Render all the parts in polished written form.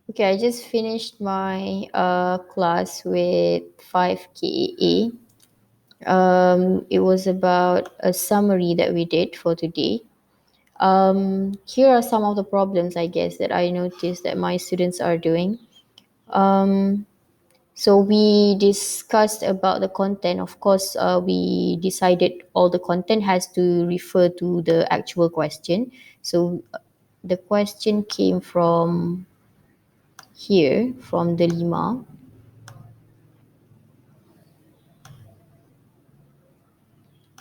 Okay, I just finished my class with 5 KAA. It was about a summary that we did for today. Here are some of the problems, I guess, that I noticed that my students are doing. So we discussed about the content. Of course, we decided all the content has to refer to the actual question. So the question came from here, from the lima,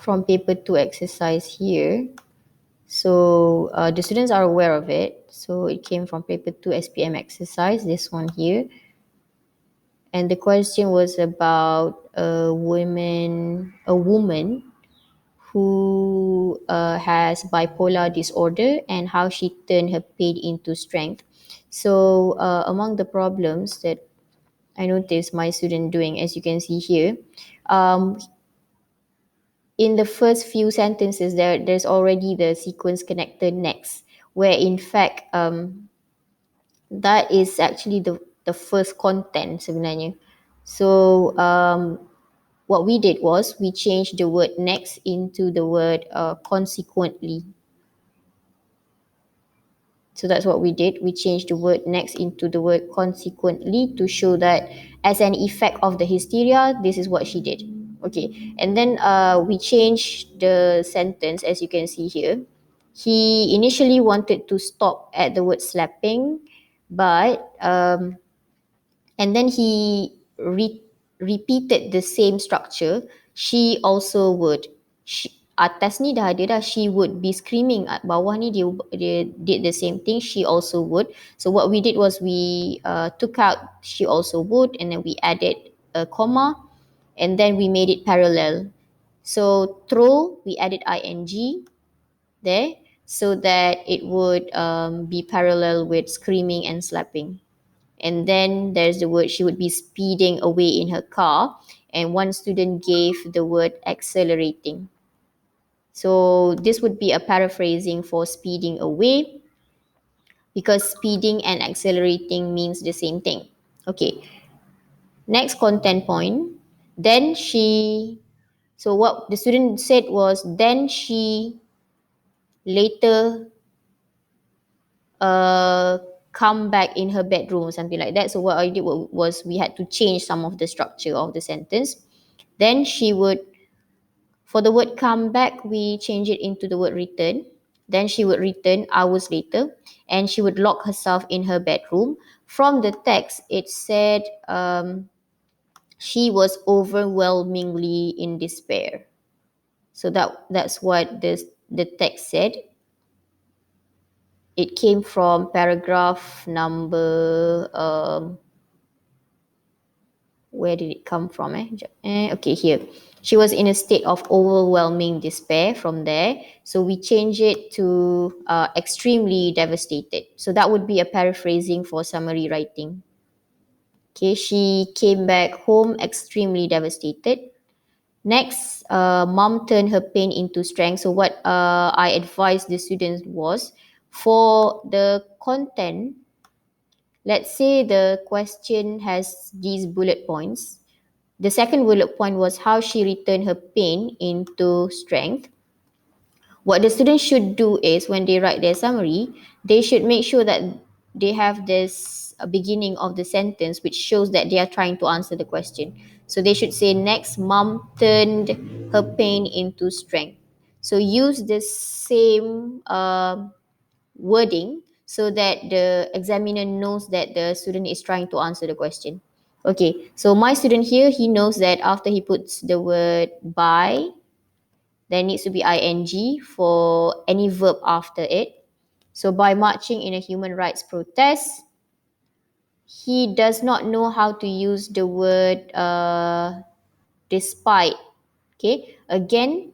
from paper 2 exercise here. So the students are aware of it. So it came from paper 2 SPM exercise, this one here. And the question was about a woman who has bipolar disorder and how she turned her pain into strength. So among the problems that I noticed my student doing, as you can see here, um, in the first few sentences there's already the sequence connector next, where in fact that is actually the first content sebenarnya. So what we did was we changed the word next into the word consequently. So that's what we did. We changed the word next into the word consequently to show that as an effect of the hysteria, this is what she did. Okay. And then we changed the sentence, as you can see here. He initially wanted to stop at the word slapping, but and then he repeated the same structure. She also would. Atas ni dah ada dah. She would be screaming. At bawah ni dia did the same thing. She also would. So what we did was we took out she also would, and then we added a comma, and then we made it parallel. So throw, we added ing there so that it would be parallel with screaming and slapping. And then there's the word she would be speeding away in her car, and one student gave the word accelerating. So this would be a paraphrasing for speeding away, because speeding and accelerating means the same thing. Okay, next content point. Then she, so what the student said was, then she later uh, come back in her bedroom or something like that. So what I did was we had to change some of the structure of the sentence. Then she would, for the word come back, we change it into the word return. Then she would return hours later, and she would lock herself in her bedroom. From the text, it said she was overwhelmingly in despair. So that's what the text said. It came from paragraph number where did it come from? Okay, here. She was in a state of overwhelming despair from there. So we change it to extremely devastated. So that would be a paraphrasing for summary writing. Okay, she came back home extremely devastated. Next, mom turned her pain into strength. So what I advised the students was, for the content, let's say the question has these bullet points. The second bullet point was how she returned her pain into strength. What the students should do is, when they write their summary, they should make sure that they have this beginning of the sentence which shows that they are trying to answer the question. So they should say, next, mom turned her pain into strength. So use the same wording so that the examiner knows that the student is trying to answer the question. Okay, so my student here, he knows that after he puts the word by, there needs to be ing for any verb after it. So by marching in a human rights protest, he does not know how to use the word despite. Okay, again,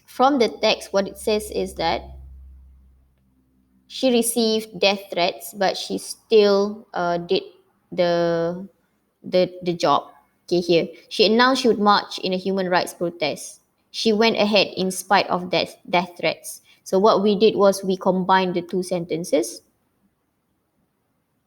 from the text, what it says is that she received death threats, but she still did the the job. Okay, here she announced she would march in a human rights protest. She went ahead in spite of death threats. So what we did was we combined the two sentences.